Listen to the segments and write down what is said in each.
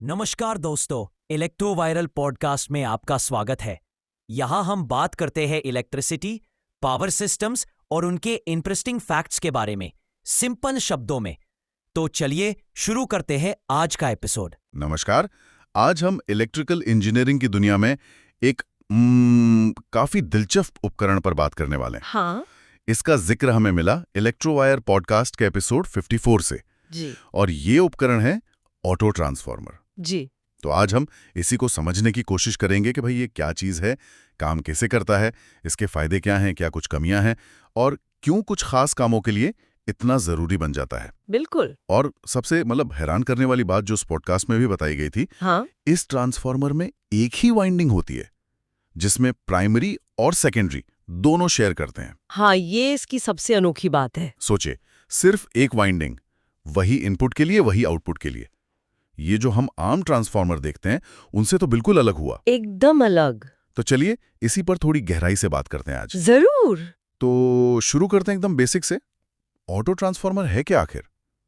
नमस्कार दोस्तों, electro viral podcast में आपका स्वागत है। यहाँ हम बात करते हैं इलेक्ट्रिसिटी, पावर सिस्टम्स और उनके इंटरेस्टिंग फैक्ट्स के बारे में, सिंपल शब्दों में। तो चलिए शुरू करते हैं आज का एपिसोड। नमस्कार। आज हम इलेक्ट्रिकल इंजीनियरिंग की दुनिया में एक काफी दिलचस्प उपकरण पर बात करने वाले हैं। हाँ इसका जिक्र हमें मिला इलेक्ट्रोवायर पॉडकास्ट के एपिसोड 54 से जी और ये उपकरण है ऑटो ट्रांसफार्मर। जी। तो आज हम इसी को समझने की कोशिश करेंगे कि भाई ये क्या चीज़ है, काम कैसे करता है, इसके फायदे क्या हैं, क्या कुछ कमियां हैं और क्यों कुछ खास कामों के लिए इतना जरूरी बन जाता है। बिल्कुल। और सबसे हैरान करने वाली बात जो इस पॉडकास्ट में भी बताई गई थी, हाँ इस ट्रांसफार्मर में एक ही वाइंडिंग होती है जिसमें प्राइमरी और सेकेंडरी दोनों शेयर करते हैं। हाँ, ये इसकी सबसे अनोखी बात है। सोचे, सिर्फ एक वाइंडिंग, वही इनपुट के लिए वही आउटपुट के लिए। ये जो हम आम ट्रांसफार्मर देखते हैं उनसे तो बिल्कुल अलग हुआ, एकदम अलग। तो चलिए इसी पर थोड़ी गहराई से बात करते हैं आज। जरूर। तो शुरू करते हैं एकदम बेसिक से। ऑटो ट्रांसफार्मर है क्या आखिर?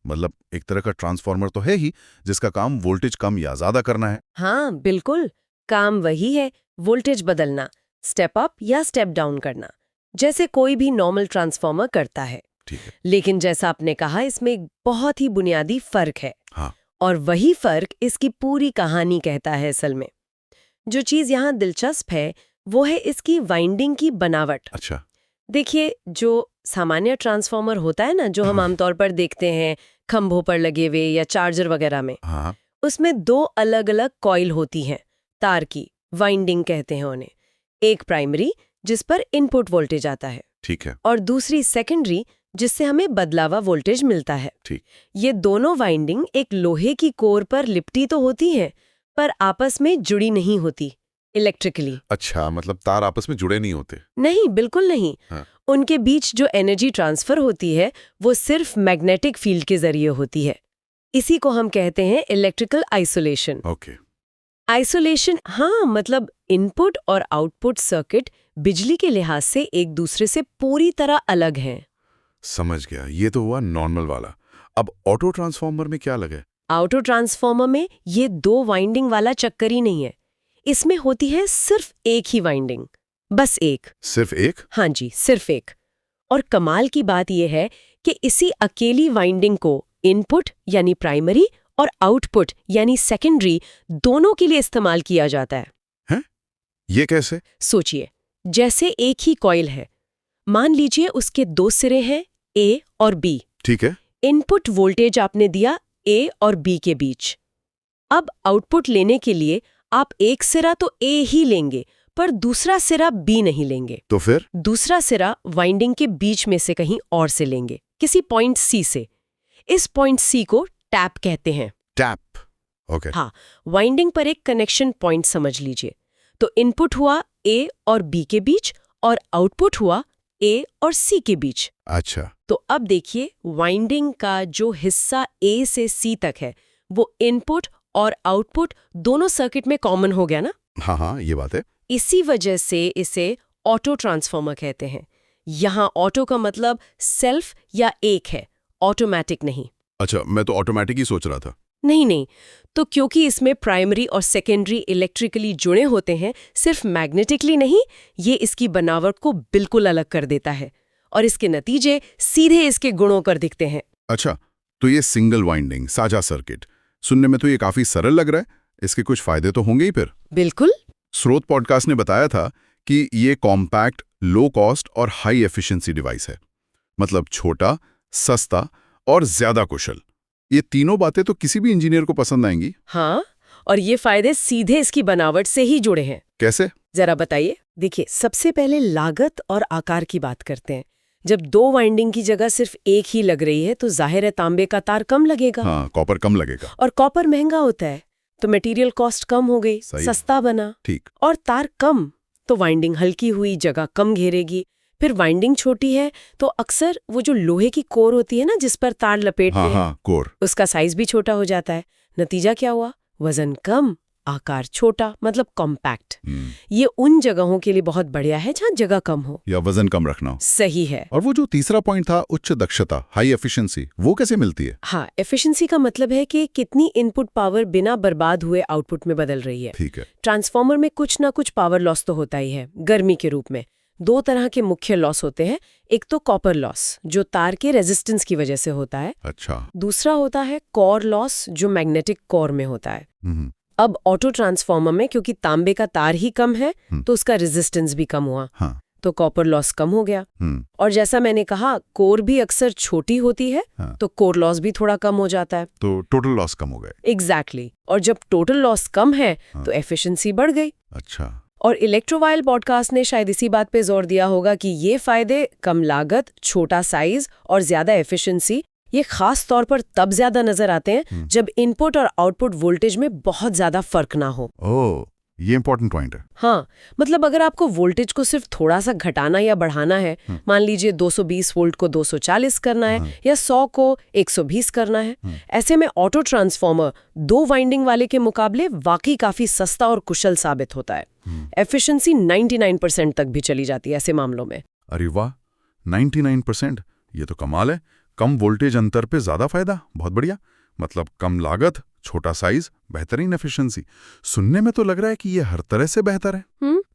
मतलब एक तरह का ट्रांसफार्मर तो है ही जिसका काम वोल्टेज कम या ज्यादा करना है। हाँ बिल्कुल, काम वही है, वोल्टेज बदलना, स्टेप अप या स्टेप डाउन करना, जैसे कोई भी नॉर्मल ट्रांसफार्मर करता है। ठीक है। लेकिन जैसा आपने कहा, इसमें एक बहुत ही बुनियादी फर्क है। हाँ। और वही फर्क इसकी पूरी कहानी कहता है। असल में जो चीज यहाँ दिलचस्प है वो है इसकी वाइंडिंग की बनावट। अच्छा। देखिए, जो सामान्य ट्रांसफार्मर होता है ना, जो हम आमतौर पर देखते हैं खंभों पर लगे हुए या चार्जर वगैरह में, हाँ। उसमें दो अलग अलग कॉइल होती हैं, तार की, वाइंडिंग कहते हैं उन्हें। एक प्राइमरी जिस पर इनपुट वोल्टेज आता है, ठीक है। और दूसरी सेकेंडरी जिससे हमें बदलावा वोल्टेज मिलता है। ठीक। ये दोनों वाइंडिंग एक लोहे की कोर पर लिपटी तो होती हैं, पर आपस में जुड़ी नहीं होती इलेक्ट्रिकली। अच्छा, मतलब तार आपस में जुड़े नहीं होते? नहीं, बिल्कुल नहीं। हाँ। उनके बीच जो एनर्जी ट्रांसफर होती है वो सिर्फ मैग्नेटिक फील्ड के जरिए होती है। इसी को हम कहते हैं इलेक्ट्रिकल आइसोलेशन। ओके। आइसोलेशन, हाँ, मतलब इनपुट और आउटपुट सर्किट बिजली के लिहाज से एक दूसरे से पूरी तरह अलग हैं। समझ गया, ये तो हुआ नॉर्मल वाला। अब ऑटो ट्रांसफार्मर में क्या लगे? ऑटो ट्रांसफार्मर में ये दो वाइंडिंग वाला चक्कर ही नहीं है। इसमें होती है सिर्फ एक ही वाइंडिंग, बस एक। सिर्फ एक? हाँ जी, सिर्फ एक। और कमाल की बात यह है कि इसी अकेली वाइंडिंग को इनपुट यानी प्राइमरी और आउटपुट यानी सेकेंडरी दोनों के लिए इस्तेमाल किया जाता है। हैं? ये कैसे? सोचिए, जैसे एक ही कॉइल है, मान लीजिए उसके दो सिरे हैं, ए और बी। ठीक है। इनपुट वोल्टेज आपने दिया ए और बी के बीच। अब आउटपुट लेने के लिए आप एक सिरा तो ए ही लेंगे, पर दूसरा सिरा बी नहीं लेंगे। तो फिर? दूसरा सिरा वाइंडिंग के बीच में से कहीं और से लेंगे, किसी पॉइंट सी से। इस पॉइंट सी को टैप कहते हैं। टैप। ओके। हाँ, वाइंडिंग पर एक कनेक्शन पॉइंट समझ लीजिए। तो इनपुट हुआ ए और बी के बीच और आउटपुट हुआ ए और सी के बीच। अच्छा। तो अब देखिए, वाइंडिंग का जो हिस्सा ए से सी तक है वो इनपुट और आउटपुट दोनों सर्किट में कॉमन हो गया ना। हाँ, ये बात है। इसी वजह से इसे ऑटो ट्रांसफार्मर कहते हैं। यहाँ ऑटो का मतलब सेल्फ या एक है, ऑटोमैटिक नहीं। अच्छा, मैं तो ऑटोमेटिक ही सोच रहा था। नहीं, तो क्योंकि इसमें प्राइमरी और सेकेंडरी इलेक्ट्रिकली जुड़े होते हैं, सिर्फ मैग्नेटिकली नहीं, ये इसकी बनावट को बिल्कुल अलग कर देता है और इसके नतीजे सीधे इसके गुणों कर दिखते हैं। अच्छा, तो ये सिंगल वाइंडिंग साझा सर्किट सुनने में तो ये काफी सरल लग रहा है। इसके कुछ फायदे तो होंगे ही फिर। बिल्कुल। स्रोत पॉडकास्ट ने बताया था कि ये कॉम्पैक्ट, लो कॉस्ट और हाई एफिशिएंसी डिवाइस है। मतलब छोटा, सस्ता और ज्यादा कुशल। ये तीनों बातें तो किसी भी इंजीनियर को पसंद आएंगी। हाँ, और ये फायदे सीधे इसकी बनावट से ही जुड़े हैं। कैसे? जरा बताइए। देखिए, सबसे पहले लागत और आकार की बात करते हैं। जब दो वाइंडिंग की जगह सिर्फ एक ही लग रही है तो जाहिर है तांबे का तार कम लगेगा। हाँ, कॉपर कम लगेगा। और कॉपर महंगा होता है तो मटेरियल कॉस्ट कम हो गई, सस्ता बना। ठीक। और तार कम तो वाइंडिंग हल्की हुई, जगह कम घेरेगी। फिर वाइंडिंग छोटी है तो अक्सर वो जो लोहे की कोर होती है ना जिस पर तार लपेटते हैं, हाँ, कोर, उसका साइज भी छोटा हो जाता है। नतीजा क्या हुआ? वजन कम, आकार छोटा मतलब कॉम्पैक्ट। ये उन जगहों के लिए बहुत बढ़िया है जहाँ जगह कम हो या वजन कम रखना हो। सही है। और वो जो तीसरा पॉइंट था उच्च दक्षता, हाई एफिशिएंसी, वो कैसे मिलती है? हाँ, एफिशिएंसी का मतलब है कि कितनी इनपुट पावर बिना बर्बाद हुए आउटपुट में बदल रही है। ठीक है। ट्रांसफॉर्मर में कुछ ना कुछ पावर लॉस तो होता ही है गर्मी के रूप में। 2 तरह के मुख्य लॉस होते हैं। एक तो कॉपर लॉस जो तार के रेजिस्टेंस की वजह से होता है। अच्छा। दूसरा होता है कोर लॉस जो मैग्नेटिक कोर में होता है। अब ऑटो ट्रांसफॉर्मर में क्योंकि तांबे का तार ही कम है तो उसका रेजिस्टेंस भी कम हुआ। हाँ। तो कॉपर लॉस कम हो गया। और जैसा मैंने कहा कोर भी अक्सर छोटी होती है। हाँ। तो कोर लॉस भी थोड़ा कम हो जाता है। तो टोटल लॉस कम हो गए। एग्जैक्टली। और जब टोटल लॉस कम है तो एफिशिएंसी बढ़ गई। अच्छा। और इलेक्ट्रोवाइल पॉडकास्ट ने शायद इसी बात पे जोर दिया होगा कि ये फायदे कम लागत, छोटा साइज और ज्यादा एफिशिएंसी ये खास तौर पर तब ज्यादा नजर आते हैं जब इनपुट और आउटपुट वोल्टेज में बहुत ज्यादा फर्क ना हो। ओह, ये इंपॉर्टेंट पॉइंट है। हाँ, मतलब अगर आपको वोल्टेज को सिर्फ थोड़ा सा घटाना या बढ़ाना है, मान लीजिए 220 वोल्ट को 240 करना है या 100 को 120 करना है, ऐसे में ऑटो ट्रांसफॉर्मर 2 वाइंडिंग वाले के मुकाबले वाकई काफी सस्ता और कुशल साबित होता है। एफिशिएंसी 99% तक भी चली जाती है ऐसे मामलों में। अरे वाह, 99%, ये तो कमाल है। कम वोल्टेज अंतर पे ज्यादा फायदा, बहुत बढ़िया। मतलब कम लागत, छोटा साइज, बेहतरीन एफिशिएंसी। सुनने में तो लग रहा है कि ये हर तरह से बेहतर है।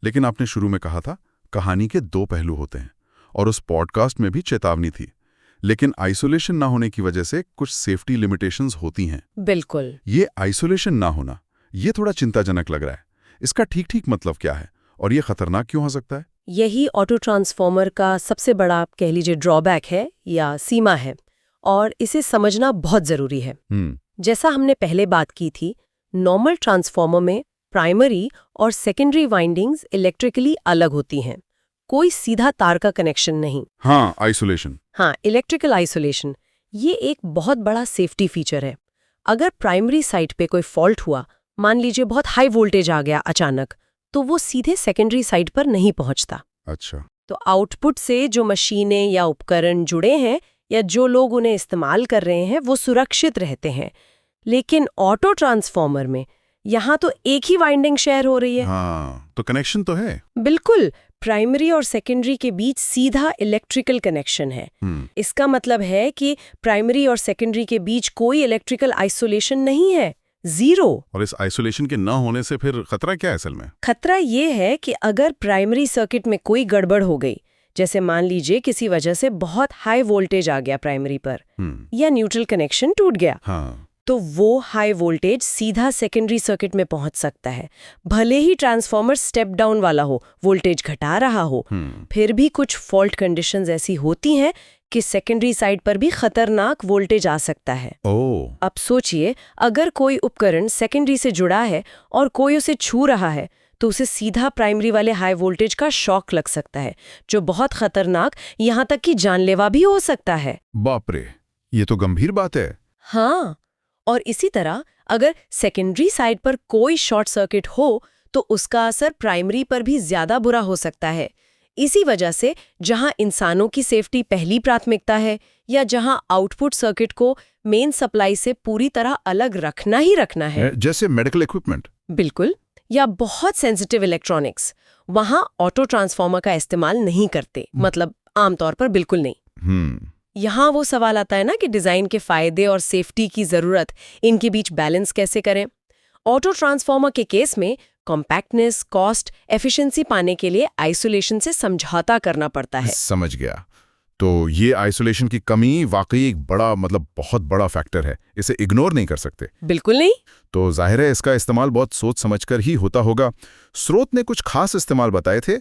लेकिन आपने शुरू में कहा था कहानी के 2 पहलू होते हैं और उस पॉडकास्ट में भी चेतावनी थी। लेकिन आइसोलेशन ना होने की वजह से कुछ सेफ्टी लिमिटेशंस होती हैं। बिल्कुल। ये आइसोलेशन ना होना, ये थोड़ा चिंताजनक लग रहा है। इसका ठीक मतलब क्या है और ये खतरनाक क्यों हो सकता है? यही ऑटो ट्रांसफॉर्मर का सबसे बड़ा आप कह लीजिए ड्रॉबैक है या सीमा है और इसे समझना बहुत जरूरी है। जैसा हमने पहले बात की थी, नॉर्मल ट्रांसफॉर्मर में प्राइमरी और सेकेंडरी वाइंडिंग्स इलेक्ट्रिकली अलग होती हैं। कोई सीधा तार का कनेक्शन नहीं। हाँ, आइसोलेशन। हाँ, इलेक्ट्रिकल आइसोलेशन ये एक बहुत बड़ा सेफ्टी फीचर है। अगर प्राइमरी साइड पे कोई फॉल्ट हुआ, मान लीजिए बहुत हाई वोल्टेज आ गया अचानक, तो वो सीधे सेकेंडरी साइड पर नहीं पहुंचता। अच्छा। तो आउटपुट से जो मशीनें या उपकरण जुड़े हैं या जो लोग उन्हें इस्तेमाल कर रहे हैं वो सुरक्षित रहते हैं। लेकिन ऑटो ट्रांसफॉर्मर में यहाँ तो एक ही वाइंडिंग शेयर हो रही है। हाँ, तो कनेक्शन तो है। बिल्कुल, प्राइमरी और सेकेंडरी के बीच सीधा इलेक्ट्रिकल कनेक्शन है। इसका मतलब है कि प्राइमरी और सेकेंडरी के बीच कोई इलेक्ट्रिकल आइसोलेशन नहीं है, 0। और इस आइसोलेशन के न होने से फिर खतरा क्या है असल में? खतरा ये है कि अगर प्राइमरी सर्किट में कोई गड़बड़ हो गई, जैसे मान लीजिए किसी वजह से बहुत हाई वोल्टेज आ गया प्राइमरी पर या न्यूट्रल कनेक्शन टूट गया, तो वो हाई वोल्टेज सीधा सेकेंडरी सर्किट में पहुंच सकता है। भले ही ट्रांसफॉर्मर स्टेप डाउन वाला हो, वोल्टेज घटा रहा हो, फिर भी कुछ फॉल्ट कंडीशंस ऐसी होती हैं कि सेकेंडरी साइड पर भी खतरनाक वोल्टेज आ सकता है। अब सोचिए, अगर कोई उपकरण सेकेंडरी से जुड़ा है और कोई उसे छू रहा है, तो उसे सीधा प्राइमरी वाले हाई वोल्टेज का शॉक लग सकता है, जो बहुत खतरनाक, यहाँ तक कि जानलेवा भी हो सकता है। बाप रे, ये तो गंभीर बात है। हाँ, और इसी तरह अगर सेकेंडरी साइड पर कोई शॉर्ट सर्किट हो तो उसका असर प्राइमरी पर भी ज्यादा बुरा हो सकता है। इसी वजह से जहां इंसानों की सेफ्टी पहली प्राथमिकता है या जहां आउटपुट सर्किट को मेन सप्लाई से पूरी तरह अलग रखना ही रखना है, जैसे मेडिकल इक्विपमेंट, बिल्कुल, या बहुत सेंसिटिव इलेक्ट्रॉनिक्स, वहां ऑटो ट्रांसफॉर्मर का इस्तेमाल नहीं करते। मतलब आमतौर पर बिल्कुल नहीं। यहाँ वो सवाल आता है ना कि डिजाइन के फायदे और सेफ्टी की जरूरत, इनके बीच बैलेंस कैसे करें। ऑटो ट्रांसफॉर्मर के केस में कॉम्पैक्टनेस, कॉस्ट, एफिशिएंसी पाने के लिए आइसोलेशन से समझौता करना पड़ता है। समझ गया। तो ये आइसोलेशन की कमी वाकई एक बड़ा, मतलब बहुत बड़ा फैक्टर है, इसे इग्नोर नहीं कर सकते। बिल्कुल नहीं। तो जाहिर है इसका इस्तेमाल बहुत सोच समझकर ही होता होगा। स्रोत ने कुछ खास इस्तेमाल बताए थे।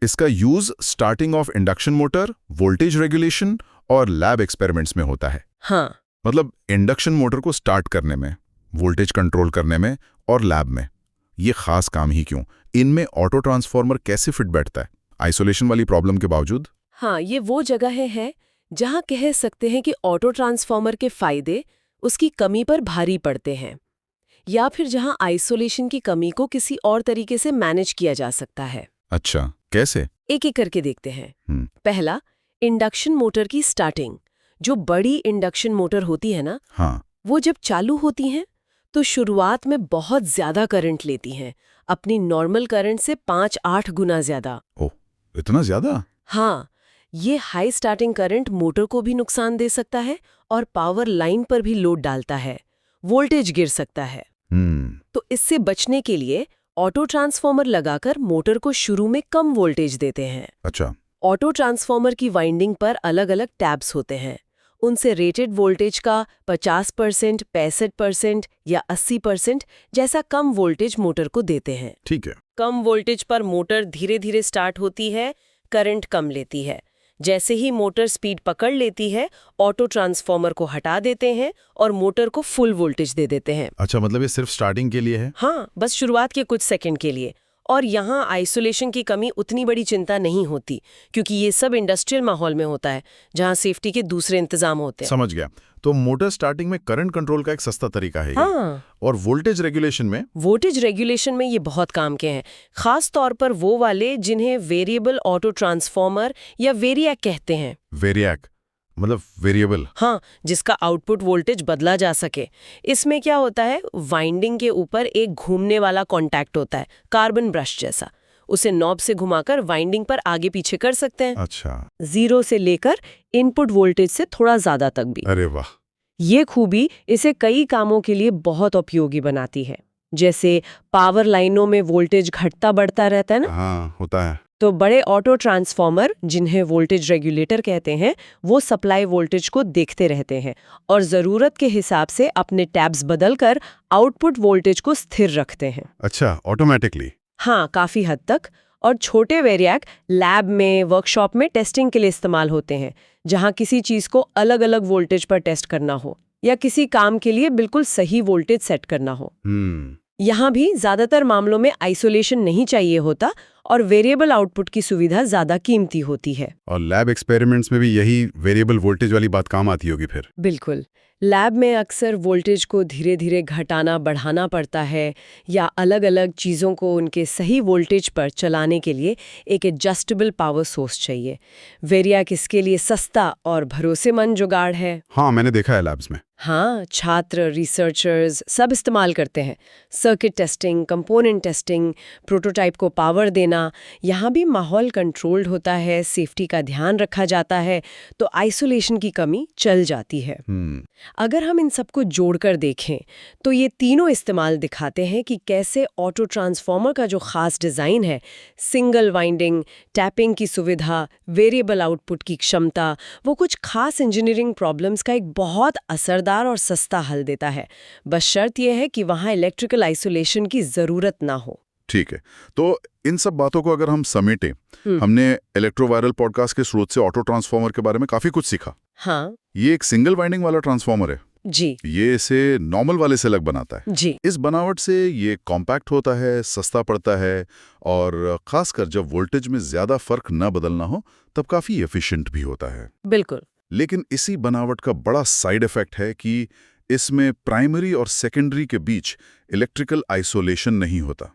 इसका use starting of induction motor, voltage regulation और लैब एक्सपेरिमेंट्स में होता है। हाँ, मतलब इंडक्शन मोटर को स्टार्ट करने में, वोल्टेज कंट्रोल करने में और लैब में। ये खास काम ही क्यों? इनमें ऑटो ट्रांसफॉर्मर कैसे फिट बैठता है आइसोलेशन वाली प्रॉब्लम के बावजूद? हाँ, ये वो जगह है जहाँ कह सकते हैं कि ऑटो ट्रांसफॉर्मर के फायदे उसकी कमी पर भारी पड़ते हैं, या फिर जहाँ आइसोलेशन की कमी को किसी और तरीके से मैनेज किया जा सकता है। अच्छा, कैसे? एक एक करके देखते हैं। पहला, इंडक्शन मोटर की स्टार्टिंग। जो बड़ी इंडक्शन मोटर होती है ना, हाँ, वो जब चालू होती हैं तो शुरुआत में बहुत ज्यादा करंट लेती हैं, अपनी नॉर्मल करंट से 5-8 गुना ज्यादा। ओह, इतना ज्यादा? हाँ, ये हाई स्टार्टिंग करंट मोटर को भी नुकसान दे सकता है और पावर लाइन पर भी लोड डालता है, वोल्टेज गिर सकता है। तो इससे बचने के लिए ऑटो ट्रांसफार्मर लगाकर मोटर को शुरू में कम वोल्टेज देते हैं। अच्छा। ऑटो ट्रांसफार्मर की वाइंडिंग पर अलग-अलग टैब्स होते हैं। उनसे रेटेड वोल्टेज का 50%, 65% या 80% जैसा कम वोल्टेज मोटर को देते हैं। ठीक है। कम वोल्टेज पर मोटर धीरे-धीरे स्टार्ट होती है, करंट कम लेती है। जैसे ही मोटर स्पीड पकड़ लेती है, ऑटो ट्रांसफार्मर को हटा देते हैं और मोटर को फुल वोल्टेज दे देते हैं। अच्छा, मतलब ये सिर्फ स्टार्टिंग के लिए है? हाँ, बस शुरुआत के कुछ सेकंड के लिए। और यहाँ आइसोलेशन की कमी उतनी बड़ी चिंता नहीं होती, क्योंकि ये सब इंडस्ट्रियल माहौल में होता है, जहाँ सेफ्टी के दूसरे इंतजाम होते हैं। समझ गया। तो मोटर स्टार्टिंग में करंट कंट्रोल का एक सस्ता तरीका है ये। हाँ। और वोल्टेज रेगुलेशन में? वोल्टेज रेगुलेशन में ये बहुत काम के हैं, खास तौर पर वो वाले जिन्हें वेरिएबल ऑटो ट्रांसफार्मर या वेरिएक कहते हैं। वेरिएक मतलब वेरिएबल? हाँ, जिसका आउटपुट वोल्टेज बदला जा सके। इसमें क्या होता है, वाइंडिंग के ऊपर एक घूमने वाला कॉन्टैक्ट होता है, कार्बन ब्रश जैसा। उसे नॉब से घुमाकर वाइंडिंग पर आगे पीछे कर सकते हैं। अच्छा। 0 से लेकर इनपुट वोल्टेज से थोड़ा ज्यादा तक भी। अरे वाह। ये खूबी इसे कई कामों के लिए बहुत उपयोगी बनाती है। जैसे पावर लाइनों में वोल्टेज घटता बढ़ता रहता है ना। हाँ, होता है। तो बड़े ऑटो ट्रांसफार्मर, जिन्हें वोल्टेज रेगुलेटर कहते हैं, वो सप्लाई वोल्टेज को देखते रहते हैं और जरूरत के हिसाब से अपने टैब्स बदलकर आउटपुट वोल्टेज को स्थिर रखते हैं। अच्छा, ऑटोमेटिकली? हाँ, काफी हद तक। और छोटे वेरिएक लैब में, वर्कशॉप में टेस्टिंग के लिए इस्तेमाल होते हैं, जहाँ किसी चीज को अलग अलग वोल्टेज पर टेस्ट करना हो या किसी काम के लिए बिल्कुल सही वोल्टेज सेट करना हो। यहाँ भी ज्यादातर मामलों में आइसोलेशन नहीं चाहिए होता और वेरिएबल आउटपुट की सुविधा ज्यादा कीमती होती है। और लैब एक्सपेरिमेंट्स में भी यही वेरिएबल वोल्टेज वाली बात काम आती होगी फिर? बिल्कुल। लैब में अक्सर वोल्टेज को धीरे धीरे घटाना बढ़ाना पड़ता है या अलग अलग चीज़ों को उनके सही वोल्टेज पर चलाने के लिए एक एडजस्टेबल पावर सोर्स चाहिए। वेरिएक इसके लिए सस्ता और भरोसेमंद जुगाड़ है। हाँ, मैंने देखा है लैब्स में। हाँ, छात्र, रिसर्चर्स सब इस्तेमाल करते हैं। Circuit testing, component testing, prototype को पावर देना, यहाँ भी माहौल कंट्रोल्ड होता है, सेफ्टी का ध्यान रखा जाता है, तो आइसोलेशन की कमी चल जाती है। अगर हम इन सबको जोड़कर देखें तो ये तीनों इस्तेमाल दिखाते हैं कि कैसे ऑटो ट्रांसफार्मर का जो खास डिज़ाइन है, सिंगल वाइंडिंग, टैपिंग की सुविधा, वेरिएबल आउटपुट की क्षमता, वो कुछ खास इंजीनियरिंग प्रॉब्लम्स का एक बहुत असरदार और सस्ता हल देता है। बस शर्त यह है कि वहाँ इलेक्ट्रिकल आइसोलेशन की ज़रूरत ना हो। ठीक है, तो इन सब बातों को अगर हम समेटें, हमने इलेक्ट्रोवायरल पॉडकास्ट के स्रोत से ऑटो ट्रांसफार्मर के बारे में काफी कुछ सीखा। हाँ ये एक सिंगल वाइंडिंग वाला ट्रांसफार्मर है जी। ये इसे नॉर्मल वाले से अलग बनाता है जी। इस बनावट से ये कॉम्पैक्ट होता है, सस्ता पड़ता है और खासकर जब वोल्टेज में ज्यादा फर्क न बदलना हो तब काफी एफिशिएंट भी होता है। बिल्कुल। लेकिन इसी बनावट का बड़ा साइड इफेक्ट है कि इसमें प्राइमरी और सेकेंडरी के बीच इलेक्ट्रिकल आइसोलेशन नहीं होता,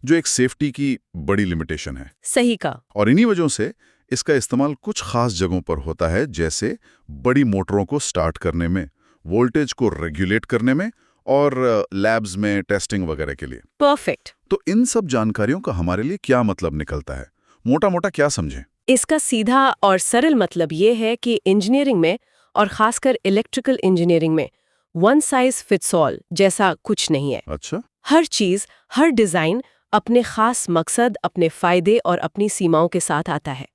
जो एक सेफ्टी की बड़ी लिमिटेशन है। सही का। और इन्हीं वजहों से इसका इस्तेमाल कुछ खास जगहों पर होता है, जैसे बड़ी मोटरों को स्टार्ट करने में, वोल्टेज को रेगुलेट करने में और लैब्स में टेस्टिंग वगैरह के लिए। परफेक्ट। तो इन सब जानकारियों का हमारे लिए क्या मतलब निकलता है, मोटा मोटा क्या समझें? इसका सीधा और सरल मतलब ये है कि इंजीनियरिंग में और खासकर इलेक्ट्रिकल इंजीनियरिंग में वन साइज फिट्स ऑल जैसा कुछ नहीं है। अच्छा। हर चीज, हर डिजाइन अपने खास मकसद, अपने फायदे और अपनी सीमाओं के साथ आता है।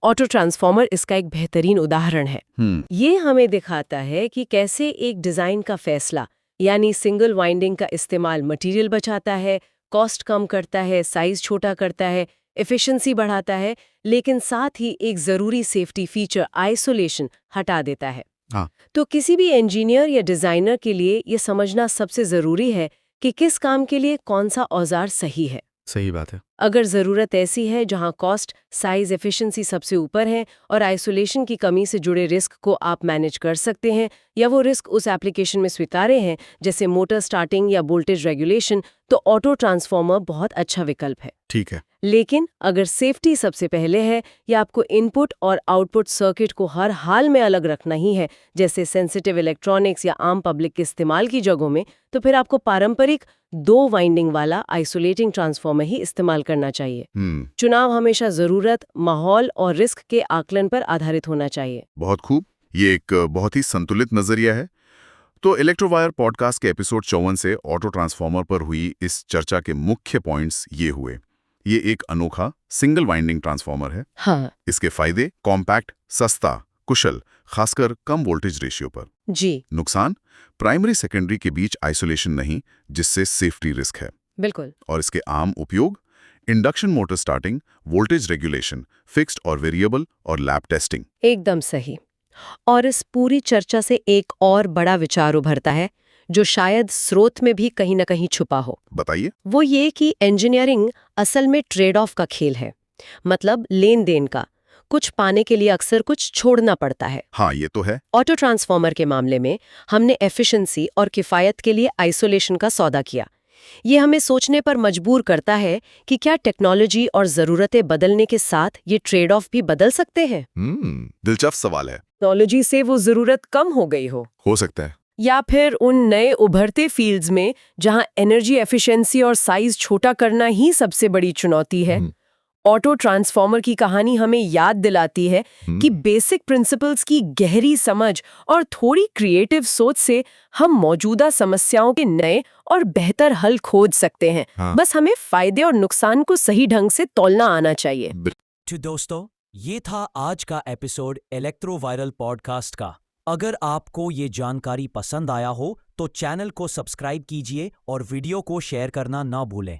ऑटो ट्रांसफार्मर इसका एक बेहतरीन उदाहरण है। ये हमें दिखाता है कि कैसे एक डिजाइन का फैसला, यानी सिंगल वाइंडिंग का इस्तेमाल मटेरियल बचाता है, कॉस्ट कम करता है, साइज छोटा करता है, एफिशिएंसी बढ़ाता है, लेकिन साथ ही एक जरूरी सेफ्टी फीचर आइसोलेशन हटा देता है। हाँ। तो किसी भी इंजीनियर या डिजाइनर के लिए ये समझना सबसे जरूरी है कि किस काम के लिए कौन सा औजार सही है। सही बात है। अगर ज़रूरत ऐसी है जहां कॉस्ट, साइज, एफिशिएंसी सबसे ऊपर है और आइसोलेशन की कमी से जुड़े रिस्क को आप मैनेज कर सकते हैं या वो रिस्क उस एप्लीकेशन में स्वीकार्य हैं, जैसे मोटर स्टार्टिंग या वोल्टेज रेगुलेशन, तो ऑटो ट्रांसफार्मर बहुत अच्छा विकल्प है। ठीक है। लेकिन अगर सेफ्टी सबसे पहले है या आपको इनपुट और आउटपुट सर्किट को हर हाल में अलग रखना ही है, जैसे सेंसिटिव इलेक्ट्रॉनिक्स या आम पब्लिक के इस्तेमाल की जगहों में, तो फिर आपको पारंपरिक 2 वाइंडिंग वाला आइसोलेटिंग ट्रांसफार्मर ही इस्तेमाल करना चाहिए। चुनाव हमेशा जरूरत, माहौल और रिस्क के आकलन पर आधारित होना चाहिए। बहुत खूब। ये एक बहुत ही संतुलित नजरिया है। तो इलेक्ट्रोवायर पॉडकास्ट के एपिसोड 54 से ऑटो ट्रांसफार्मर पर हुई इस चर्चा के मुख्य पॉइंट्स ये हुए। ये एक अनोखा सिंगल वाइंडिंग ट्रांसफार्मर है। हाँ इसके फायदे कॉम्पैक्ट, सस्ता, कुशल, खासकर कम वोल्टेज रेशियो पर। जी नुकसान प्राइमरी सेकेंडरी के बीच आइसोलेशन नहीं, जिससे सेफ्टी रिस्क है। बिल्कुल। और इसके आम उपयोग induction motor starting, voltage regulation, fixed और वेरिएबल और लैब टेस्टिंग। एकदम सही। और इस पूरी चर्चा से एक और बड़ा विचार उभरता है, जो शायद स्रोत में भी कहीं न कहीं छुपा हो। बताइए। वो ये कि इंजीनियरिंग असल में ट्रेड ऑफ का खेल है, मतलब लेन देन का। कुछ पाने के लिए अक्सर कुछ छोड़ना पड़ता है। हाँ, ये तो है। ऑटो ट्रांसफार्मर के मामले में हमने एफिशिएंसी और किफायत के लिए आइसोलेशन का सौदा किया। ये हमें सोचने पर मजबूर करता है कि क्या टेक्नोलॉजी और ज़रूरतें बदलने के साथ ये ट्रेड ऑफ भी बदल सकते हैं। दिलचस्प सवाल है। टेक्नोलॉजी से वो ज़रूरत कम हो गई हो सकता है। या फिर उन नए उभरते फील्ड्स में जहां एनर्जी एफिशिएंसी और साइज छोटा करना ही सबसे बड़ी चुनौती है। ऑटो ट्रांसफार्मर की कहानी हमें याद दिलाती है कि बेसिक प्रिंसिपल्स की गहरी समझ और थोड़ी क्रिएटिव सोच से हम मौजूदा समस्याओं के नए और बेहतर हल खोज सकते हैं। बस हमें फायदे और नुकसान को सही ढंग से तौलना आना चाहिए। तो दोस्तों, ये था आज का एपिसोड इलेक्ट्रोवायरल पॉडकास्ट का। अगर आपको ये जानकारी पसंद आया हो तो चैनल को सब्सक्राइब कीजिए और वीडियो को शेयर करना ना भूलें।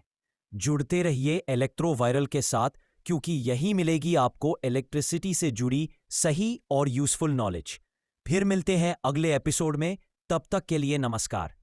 जुड़ते रहिए इलेक्ट्रोवायरल के साथ, क्योंकि यही मिलेगी आपको इलेक्ट्रिसिटी से जुड़ी सही और यूजफुल नॉलेज। फिर मिलते हैं अगले एपिसोड में। तब तक के लिए नमस्कार।